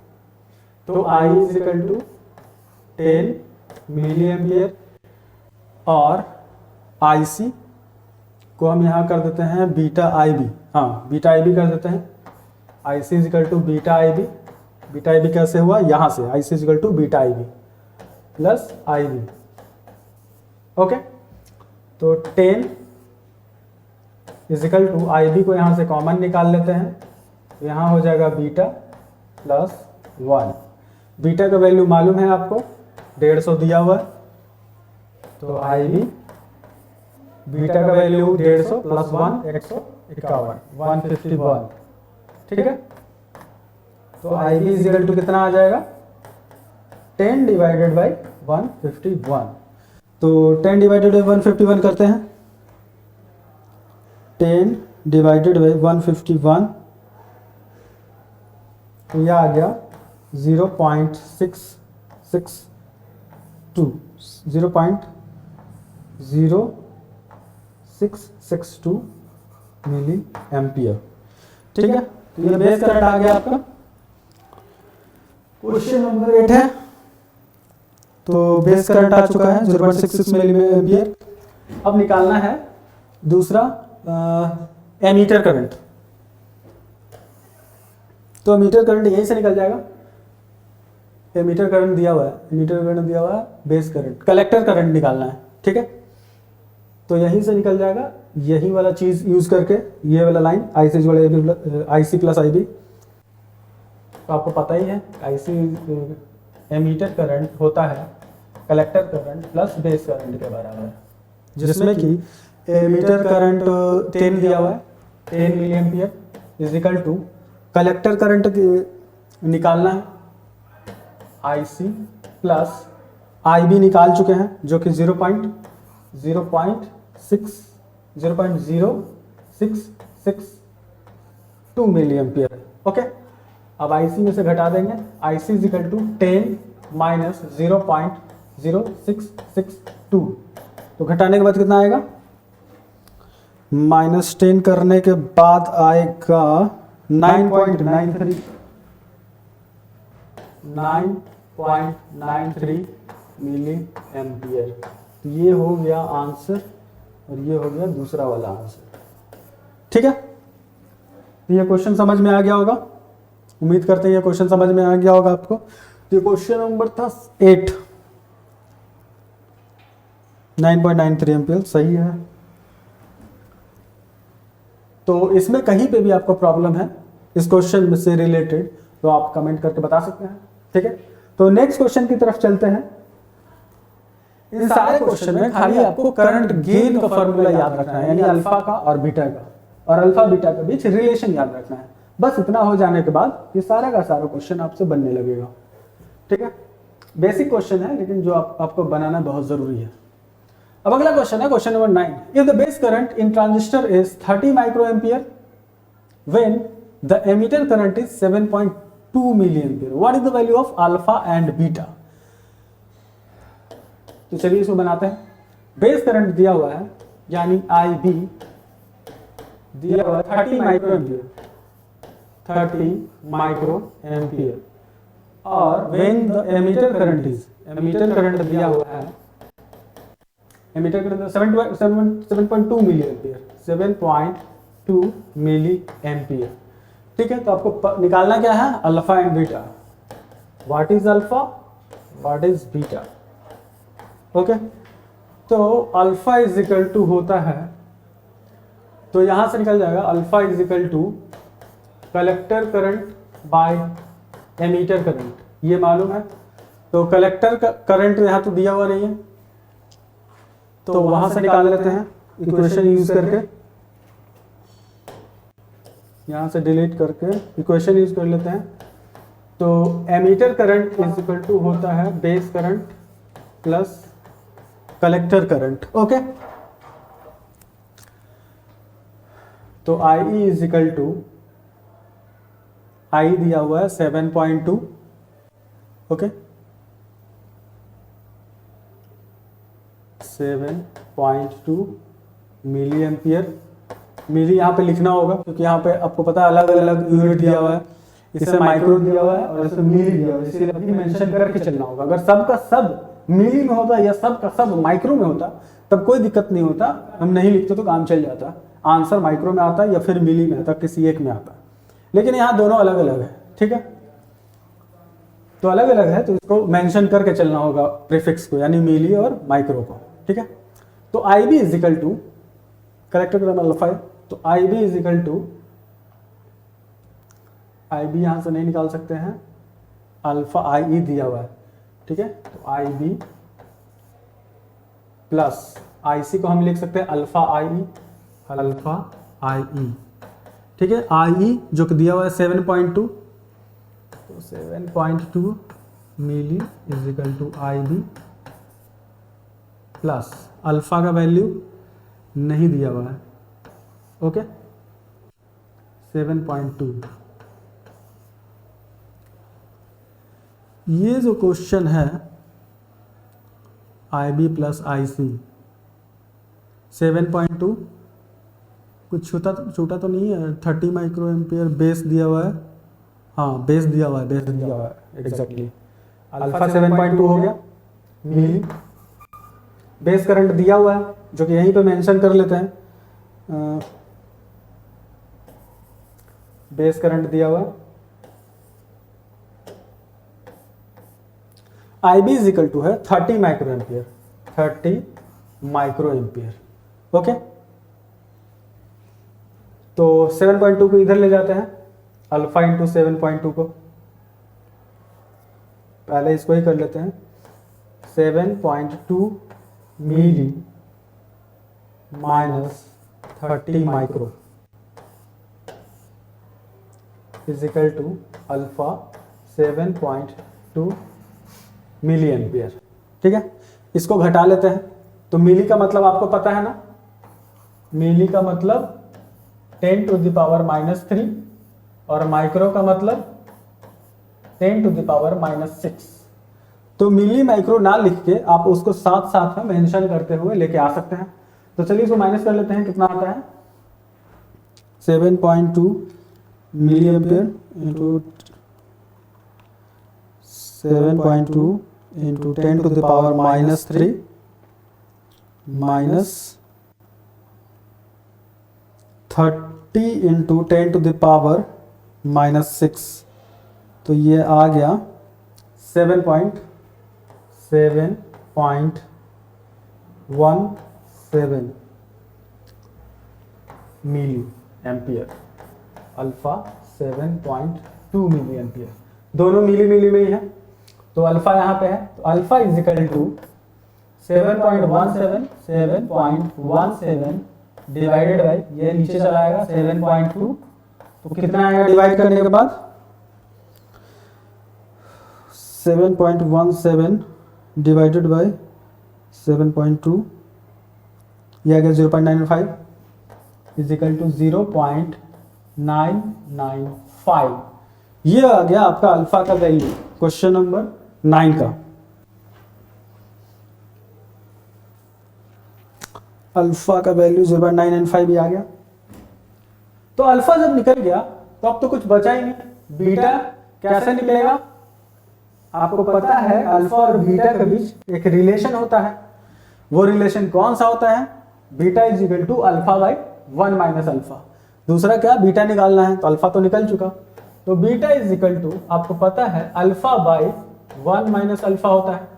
तो I is equal to 10 milli ampere और IC को हम यहां कर देते हैं बीटा IB। हाँ, बीटा IB कर देते हैं। IC is equal to beta IB। Beta IB कैसे हुआ? यहां से IC is equal to beta IB plus IB। Okay, तो 10 इज इक्वल टू IB को यहां से कॉमन निकाल लेते हैं, तो यहां हो जाएगा बीटा प्लस 1। बीटा का वैल्यू मालूम है आपको, 150 दिया हुआ है, तो IB बीटा का वैल्यू 150 प्लस 1 151 151। ठीक है, तो IB इज इक्वल टू कितना आ जाएगा? 10 डिवाइडेड बाई 151। तो 10 डिवाइडेड बाई 151 करते हैं। 10 डिवाइडेड बाई 151, तो यह आ गया 0.662 मिली एम्पियर। ठीक है, तो ये बेस करंट आ गया आपका। क्वेश्चन नंबर 8 है, तो बेस करंट आ चुका है 0.66 मिली एम्पियर। अब निकालना है दूसरा एमीटर करंट। तो एमीटर करंट यहीं से निकल जाएगा। एमीटर करंट दिया हुआ है, एमीटर करंट दिया हुआ है, बेस करंट, कलेक्टर करंट निकालना है। ठीक है, तो यहीं से निकल जाएगा, यही वाला चीज यूज करके, ये वाला लाइन IC प्लस IB। तो आपको पता ही है IC एमीटर करंट होता है collector current plus base current के बराबर है, जिसमें कि एमीटर करंट 10 दिया हुआ है, 10 milli ampere is equal to collector current निकालना है IC प्लस IB निकाल चुके हैं, जो कि 0.0662 मिली एम्पियर है। ओके, अब IC में से घटा देंगे। IC is equal to 10 minus 0.0662, तो घटाने के बाद कितना आएगा, -10 करने के बाद आएगा 9.93 मिली एम्पियर। तो ये हो गया आंसर और ये हो गया दूसरा वाला आंसर। ठीक है, तो ये क्वेश्चन समझ में आ गया होगा, उम्मीद करते हैं ये क्वेश्चन समझ में आ गया होगा आपको। तो क्वेश्चन नंबर था 8, 9.93 एम्पियर सही है। तो इसमें कहीं पे भी आपको प्रॉब्लम है इस क्वेश्चन से रिलेटेड तो आप कमेंट करके बता सकते हैं। ठीक है, तो नेक्स्ट क्वेश्चन की तरफ चलते हैं। इन सारे क्वेश्चन में खाली आपको करंट गेन का फॉर्मूला याद रखना है, यानी अल्फा का और बीटा का, और अल्फा बीटा के बीच रिलेशन याद रखना है। बस इतना हो जाने के बाद ये सारा का सारा क्वेश्चन आपसे बनने लगेगा। ठीक है, बेसिक क्वेश्चन है लेकिन जो आपको बनाना बहुत जरूरी है। अब अगला क्वेश्चन है question number 9। If the base current in transistor is 30 micro ampere when the emitter current is 7.2 milli ampere, what is the value of alpha and beta. तो चलिए इसको बनाते हैं। बेस करंट दिया हुआ है यानी IB दिया हुआ है 30 माइक्रो एम्पियर, 30 माइक्रो एम्पियर, और when the emitter current is, emitter current दिया हुआ है, emitter current 7.2 milli ampere, 7.2 milli ampere. ठीक है, तो आपको निकालना क्या है, alpha and beta. What is alpha, what is beta. Okay, तो अल्फा इज इक्वल टू होता है, तो यहां से निकल जाएगा alpha is equal to collector current by emitter current, ये मालूम है। तो कलेक्टर करंट यहां तो दिया हुआ नहीं है, तो वहां से निकाल लेते हैं इक्वेशन यूज करके, यहां से डिलीट करके इक्वेशन यूज कर लेते हैं। तो emitter current is equal to होता है base current plus collector current. Okay, तो IE is equal to, I दिया हुआ है 7.2, ओके, 7.2 मिली एम्पियर। मिली यहाँ पे लिखना होगा क्योंकि यहाँ पे आपको पता है अलग अलग यूनिट दिया हुआ है, इसमें माइक्रो दिया हुआ है और इसमें मिली दिया हुआ है, इसीलिए अभी मेंशन करके चलना होगा। अगर सब का सब मिली में होता या सब का सब माइक्रो में होता तब कोई दिक्कत नहीं होता, हम नहीं लिखते तो काम चल जाता, आंसर माइक्रो में आता या फिर मिली में आता, किसी एक में आता। लेकिन यहाँ दोनों अलग अलग है। ठीक है, तो अलग अलग है तो इसको मेंशन करके चलना होगा प्रीफिक्स को, यानी मिली और माइक्रो को। ठीक है, तो IB is equal to collector current alpha है, तो IB is equal to, IB यहां से नहीं निकाल सकते हैं, अल्फा IE दिया हुआ है। ठीक है, तो IB प्लस IC को हम लिख सकते हैं अल्फा IE, अल्फा IE। ठीक है, IE जो कि दिया हुआ है 7.2, तो 7.2 milli is equal to IB plus alpha का वैल्यू नहीं दिया हुआ है, ओके, 7.2। ये जो क्वेश्चन है IB प्लस IC 7.2 कुछ छोटा तो नहीं है, 30 माइक्रो एम्पियर बेस दिया हुआ है, हाँ बेस दिया हुआ है एग्जैक्टली। अल्फा 7.2 हो गया मिली, बेस करंट दिया हुआ है जो कि यहीं पे मेंशन कर लेते हैं, बेस करंट दिया हुआ है। IB इज इक्वल टू है 30 micro ampere, 30 micro ampere, okay. तो 7.2 को इधर ले जाते हैं, अल्फा इंटू 7.2 को, पहले इसको ही कर लेते हैं, 7.2 milli minus 30 micro is equal to alpha 7.2 milli ampere. ठीक है, इसको घटा लेते हैं। तो मिली का मतलब आपको पता है ना, मिली का मतलब 10 टू द पावर -3 और माइक्रो का मतलब 10 टू द पावर -6। तो मिली माइक्रो ना लिख के आप उसको साथ साथ में मेंशन करते हुए लेके आ सकते हैं। तो चलिए इसको माइनस कर लेते हैं, कितना आता है 7.2 milli ampere into 7.2 into 10 to the power -3 minus 30 into 10 to the power -6, तो ये आ गया 7.17 milli ampere, alpha 7.2 milli ampere, दोनों मिली मिली में ही है। तो अल्फा यहाँ पे है, तो alpha is equal to 7.17 divided by, ये नीचे चला आएगा 7.2, तो कितना आएगा डिवाइड करने के बाद 7.17 डिवाइडेड बाई 7.2, यह आ गया 0.95 इज इक्वल टू 0.995। ये आ गया आपका अल्फा का वैल्यू क्वेश्चन नंबर 9 का। अल्फा का वैल्यू 0.995 ही आ गया। तो अल्फा जब निकल गया तो अब तो कुछ बचा ही नहीं। बीटा कैसे निकलेगा? आपको पता है अल्फा और बीटा के बीच एक रिलेशन होता है। वो रिलेशन कौन सा होता है? Beta is equal to alpha by 1 minus alpha. दूसरा क्या? बीटा निकालना है, तो अल्फा तो निकल चुका, तो बीटा इज इक्वल टू आपको पता है अल्फा बाई 1 माइनस अल्फा होता है।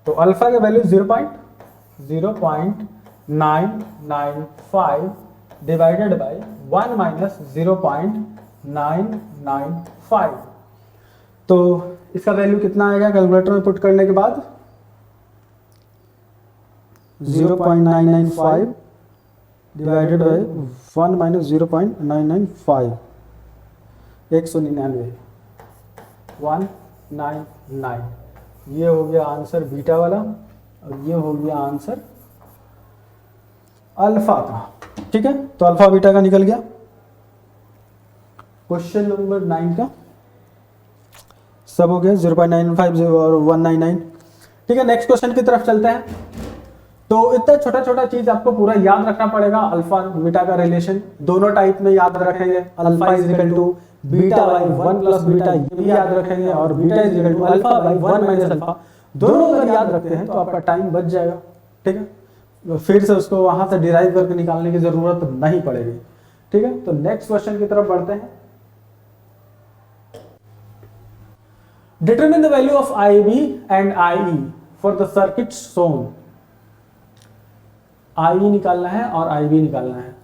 तो अल्फा का वैल्यू 0.995 डिवाइडेड बाई 1 माइनस 0.995। तो इसका वैल्यू कितना आएगा कैलकुलेटर में पुट करने के बाद? 0.995 डिवाइडेड बाई 1 माइनस 0.995, 199 199। ये हो गया आंसर बीटा वाला और ये हो गया आंसर अल्फा का। ठीक है, तो अल्फा बीटा का निकल गया। क्वेश्चन नंबर 9 का सब हो गया, 0.995 और 199। ठीक है, नेक्स्ट क्वेश्चन की तरफ चलते हैं। तो इतना छोटा छोटा चीज आपको पूरा याद रखना पड़ेगा। अल्फा बीटा का रिलेशन दोनों टाइप में याद रखेंगे। Alpha is equal to beta by 1 plus beta, ये भी याद रखेंगे, और beta is equal to alpha by 1 minus alpha. दोनों अगर याद रखते हैं तो आपका टाइम बच जाएगा। ठीक है, फिर से उसको वहां से डिराइव करके निकालने की जरूरत नहीं पड़ेगी। ठीक है, तो नेक्स्ट क्वेश्चन की तरफ बढ़ते हैं। Determine the value of IB and IE for the circuit shown. IE निकालना है और IB निकालना है।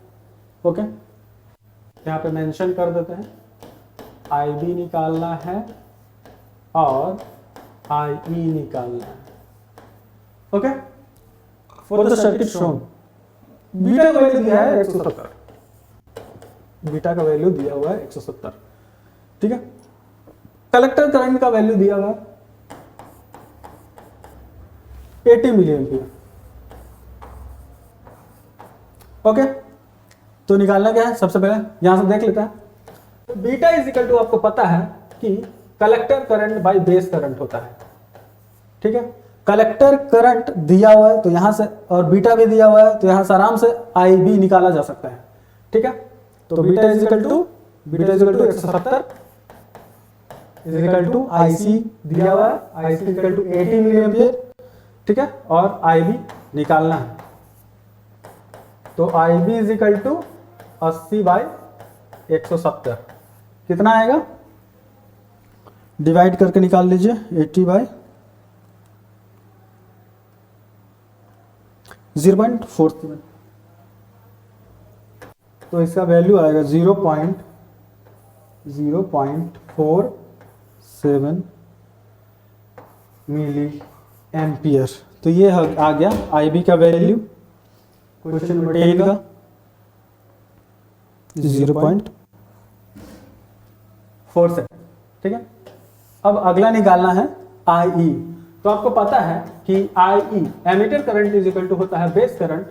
ओके, यहां पे मेंशन कर देते हैं, IB निकालना है और IE निकालना है। Okay, for the circuit shown. Beta का वैल्यू दिया है 170, बीटा का वैल्यू दिया हुआ है 170। ठीक है, कलेक्टर करंट का वैल्यू दिया हुआ है 80 मिली एम्पियर। ओके, तो निकालना क्या है? सबसे पहले यहां से देख लेते हैं। बीटा इज इक्वल टू आपको पता है कि collector current by base current होता है। ठीक है, कलेक्टर करंट दिया हुआ है तो यहां से, और बीटा भी दिया हुआ है तो यहां से आराम से IB निकाला जा सकता है। ठीक है, तो beta is equal to 170 is equal to IC दिया हुआ है, IC is equal to 80 milli ampere. ठीक है, और IB निकालना है, तो IB is equal to 80 by 170। कितना आएगा? डिवाइड करके निकाल लीजिए, 80 बाई 0.47। तो इसका वैल्यू आएगा 0.047 मिली एम्पियर। तो ये आ गया IB का वैल्यू क्वेश्चन नंबर 10 का 0.47। ठीक है, अब अगला निकालना है IE। तो आपको पता है कि IE emitter current is equal to होता है base current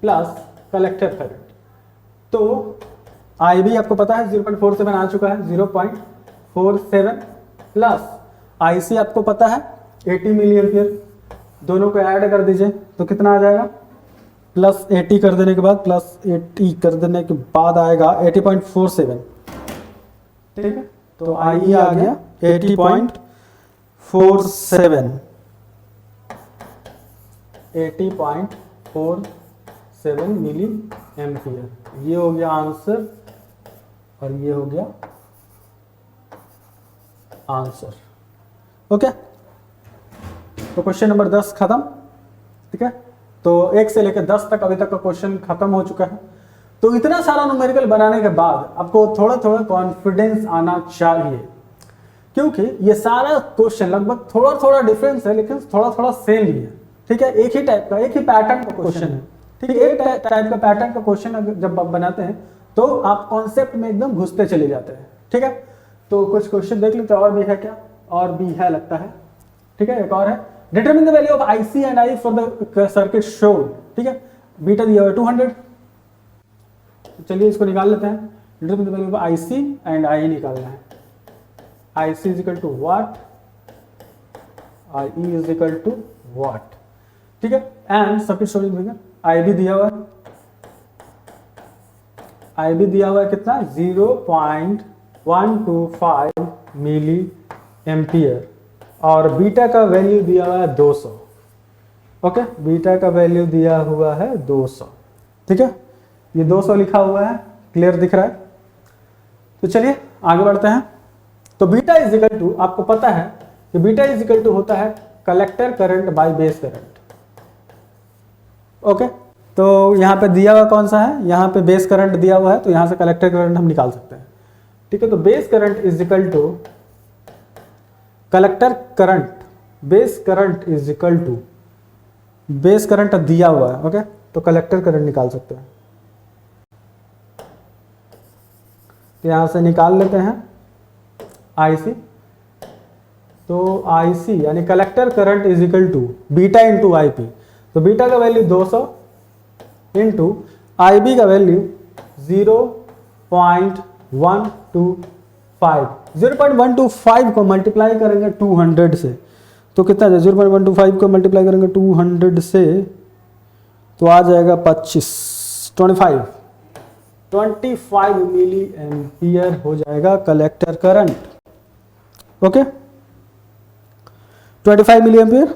plus collector current. तो IB आपको पता है 0.47 आ चुका है, 0.47 प्लस IC आपको पता है 80 मिली एम्पियर, दोनों को ऐड कर दीजिए तो कितना आ जाएगा, प्लस 80 कर देने के बाद, प्लस 80 कर देने के बाद आएगा 80.47, ठीक है। तो आई आ गया 80.47, 80.47 मिली एम्पियर, ये हो गया आंसर और ये हो गया आंसर। ओके, तो क्वेश्चन नंबर 10 खत्म, ठीक है। तो 1 से लेकर 10 तक अभी तक का क्वेश्चन खत्म हो चुका है। तो इतना सारा न्यूमेरिकल बनाने के बाद आपको थोड़ा थोड़ा कॉन्फिडेंस आना चाहिए, क्योंकि ये सारा क्वेश्चन लगभग थोड़ा थोड़ा डिफरेंस है लेकिन थोड़ा थोड़ा सेम ही है, ठीक है। एक ही टाइप का, एक ही पैटर्न का क्वेश्चन है, ठीक है। एक टाइप का पैटर्न का क्वेश्चन जब आप बनाते हैं तो आप कॉन्सेप्ट में एकदम घुसते चले जाते हैं, ठीक है। तो कुछ क्वेश्चन देख लेते हैं, और भी है क्या, और भी है लगता है, ठीक है। एक और है, determine the value of IC and I for the circuit showed, ठीक है। बीटा दिया हुआ 200, चलिए इसको निकाल लेते हैं। Determine the value of IC and I निकालना है। IC is equal to what, IE is equal to what, ठीक है। And circuit showed figure IB दिया हुआ है, IB दिया हुआ है कितना, 0.125 मिली एम्पियर, और बीटा का वैल्यू दिया हुआ है 200, ओके। बीटा का वैल्यू दिया हुआ है 200, ठीक है। ये 200 लिखा हुआ है, क्लियर दिख रहा है। तो चलिए आगे बढ़ते हैं। तो बीटा इज इक्वल टू, आपको पता है कि बीटा इज इक्वल टू होता है collector current by base current, okay. तो यहाँ पे दिया हुआ कौन सा है, यहाँ पे बेस करंट दिया हुआ है, तो यहाँ से कलेक्टर करंट हम निकाल सकते हैं, ठीक है। तो base current is equal to collector current, base current is equal to, base current दिया हुआ है, ओके। तो कलेक्टर करंट निकाल सकते हैं, तो यहां से निकाल लेते हैं IC। तो IC यानी collector current is equal to beta into IP, तो बीटा का वैल्यू 200 इंटू IB का वैल्यू 0.125 को मल्टीप्लाई करेंगे 200 से, तो कितना है, 0.125 को मल्टीप्लाई करेंगे 200 से तो आ जाएगा 25 मिली एम्पियर हो जाएगा collector current, okay. 25 milli ampere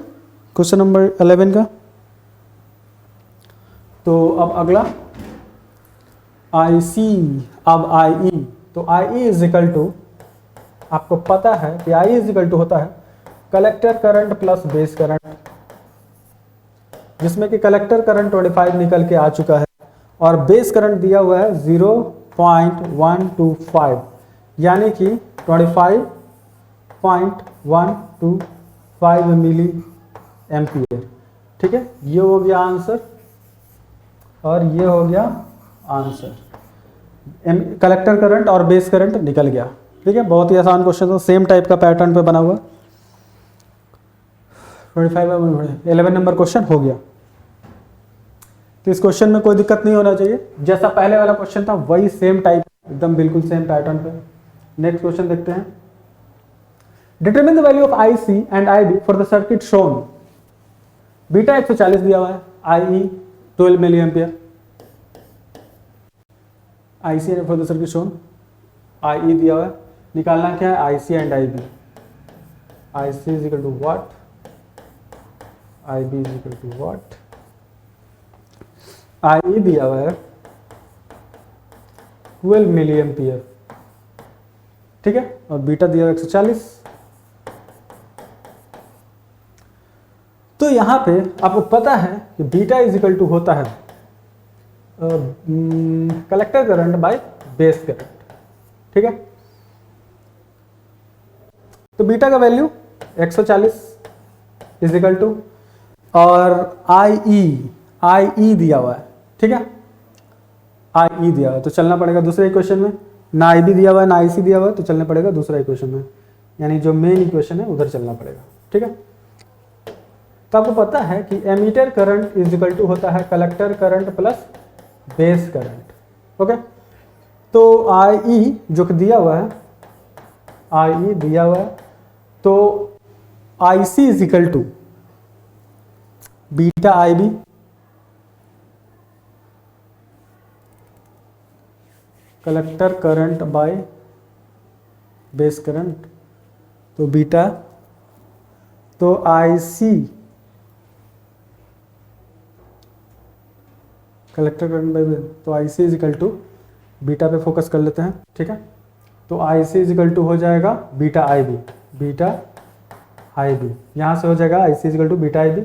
question number 11 का। तो अब अगला IC, अब IE, तो IE इज इक्वल टू, आपको पता है कि IE इज इक्वल टू होता है collector current plus base current, जिसमें कि कलेक्टर करंट 25 निकल के आ चुका है और बेस करंट दिया हुआ है 0.125, यानी कि 25.125 मिली एम्पियर, ठीक है। ये हो गया आंसर और ये हो गया आंसर, कलेक्टर करंट और बेस करंट निकल गया, ठीक है। बहुत ही आसान क्वेश्चन था, सेम टाइप का पैटर्न पे बना हुआ। 11 नंबर क्वेश्चन हो गया। तो इस क्वेश्चन में कोई दिक्कत नहीं होना चाहिए, जैसा पहले वाला क्वेश्चन था वही सेम टाइप, एकदम बिल्कुल सेम पैटर्न पे। नेक्स्ट क्वेश्चन देखते हैं। Determine the value of IC and IB for the circuit shown, beta 140 दिया हुआ है, IE 12 milli ampere, IC for the circuit shown, IE दिया हुआ है, निकालना क्या है IC and IB। IC is equal to what, IB is equal to what, IE दिया हुआ है 12 मिली एम्पियर, ठीक है, और बीटा दिया हुआ 140। तो यहां पे आपको पता है कि बीटा इज इक्वल टू होता है collector current by base current, ठीक है। तो बीटा का वैल्यू 140 इज इक्वल टू, और IE दिया हुआ है, ठीक है। IE दिया हुआ है तो चलना पड़ेगा दूसरे इक्वेशन में, ना IB दिया हुआ है ना IC दिया हुआ है, तो चलना पड़ेगा दूसरा इक्वेशन में, यानी जो मेन इक्वेशन है उधर चलना पड़ेगा, ठीक है। तो आपको पता है कि emitter current is equal to होता है collector current plus base current, okay. तो IE जो कि दिया हुआ है, IE दिया हुआ है, तो IC is equal to beta IB collector current by base current, तो बीटा, तो IC कलेक्टर करंट बाय, तो IC is equal to beta पे फोकस कर लेते हैं, ठीक है। तो IC इज इक्वल टू हो जाएगा बीटा IB, बीटा IB यहाँ से हो जाएगा IC is equal to beta IB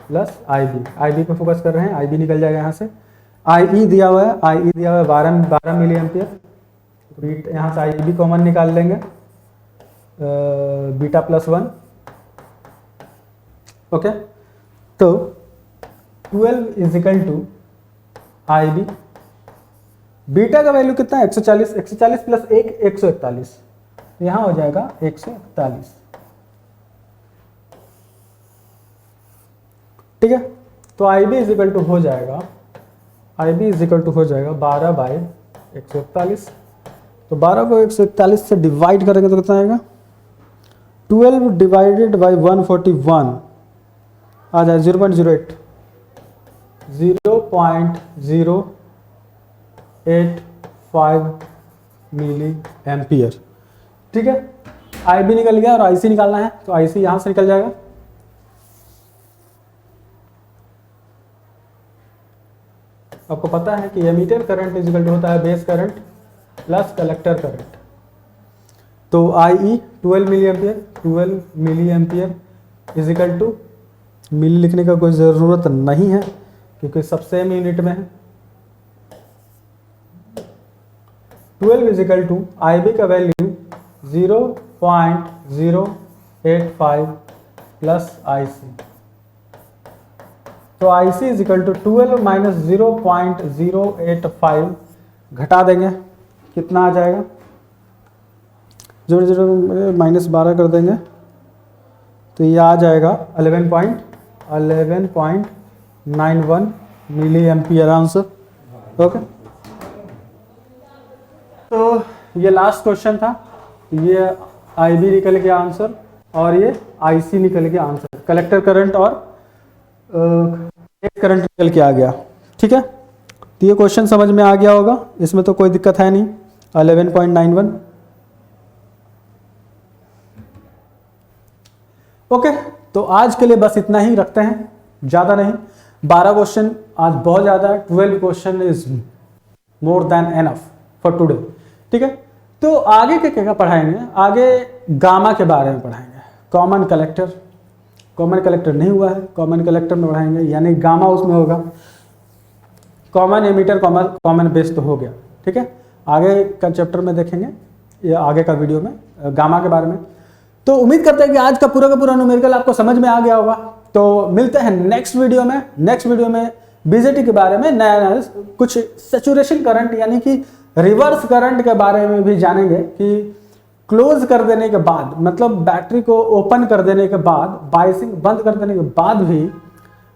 plus IB पे फोकस कर रहे हैं, IB निकल जाएगा यहाँ से। IE दिया हुआ है, IE दिया हुआ है 12 मिली एम्पियर, यहाँ से IB कॉमन निकाल लेंगे, बीटा प्लस 1, ओके। तो 12 is equal to IB, beta का वैल्यू कितना है 140, 140 प्लस 1 141, यहां हो जाएगा 141, ठीक है। तो IB इज इक्वल टू हो जाएगा, IB इज इक्वल टू हो जाएगा 12 बाय 141, तो 12 को 141 से डिवाइड करेंगे तो कितना आएगा 12 डिवाइडेड बाय 141 आ जाए 0.08, 0.085 मिली एम्पियर, ठीक है। IB निकल गया और IC निकालना है, तो IC यहां से निकल जाएगा, आपको पता है कि emitter current is equal to होता है base current plus collector current. तो IE 12 milli ampere, 12 milli ampere is equal to, milli लिखने का कोई ज़रूरत नहीं है क्योंकि सब सेम यूनिट में है। 12 इज इक्वल टू IB का वैल्यू 0.085 प्लस IC, तो IC is equal to 12 minus 0.085 घटा देंगे, कितना आ जाएगा, 0 माइनस 12 कर देंगे तो ये आ जाएगा 11.91 मिली एम्पियर आंसर, ओके। तो ये लास्ट क्वेश्चन था, ये IB निकल गया आंसर और ये IC निकल गया आंसर, कलेक्टर करंट और करंट निकल के आ गया, ठीक है। तो ये क्वेश्चन समझ में आ गया होगा, इसमें तो कोई दिक्कत है नहीं। 11.91, ओके। तो आज के लिए बस इतना ही रखते हैं, ज़्यादा नहीं। 12 क्वेश्चन आज बहुत ज़्यादा है, 12 question is more than enough for today, ठीक है। तो आगे के क्या पढ़ाएंगे, आगे गामा के बारे में पढ़ाएंगे, कॉमन कलेक्टर, कॉमन कलेक्टर नहीं हुआ है, कॉमन कलेक्टर में पढ़ाएंगे, यानी गामा उसमें होगा, कॉमन एमीटर कॉमन बेस तो हो गया, ठीक है। आगे का चैप्टर में देखेंगे, या आगे का वीडियो में गामा के बारे में। तो उम्मीद करते हैं कि आज का पूरा न्यूमेरिकल आपको समझ में आ गया होगा। तो मिलते हैं नेक्स्ट वीडियो में। नेक्स्ट वीडियो में बीजेटी के बारे में नया कुछ सैचुरेशन करंट यानी कि रिवर्स करंट के बारे में भी जानेंगे कि क्लोज कर देने के बाद, मतलब बैटरी को ओपन कर देने के बाद, बायसिंग बंद कर देने के बाद भी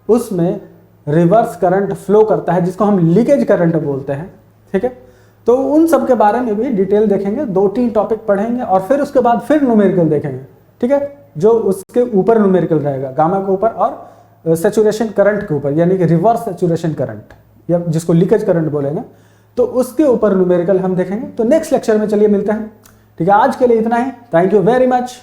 उसमें रिवर्स करंट फ्लो करता है, जिसको हम लीकेज करंट बोलते हैं, ठीक है। तो उन सब के बारे में भी डिटेल देखेंगे, 2-3 टॉपिक पढ़ेंगे और फिर उसके बाद फिर न्यूमेरिकल देखेंगे, ठीक है, जो उसके ऊपर न्यूमेरिकल रहेगा, गामा के ऊपर और सैचुरेशन करंट के ऊपर, यानी कि रिवर्स सैचुरेशन करंट या जिसको लीकेज करंट बोलेंगे, तो उसके ऊपर न्यूमेरिकल हम देखेंगे। तो नेक्स्ट लेक्चर में चलिए मिलते हैं, ठीक है। आज के लिए इतना ही, थैंक यू वेरी मच।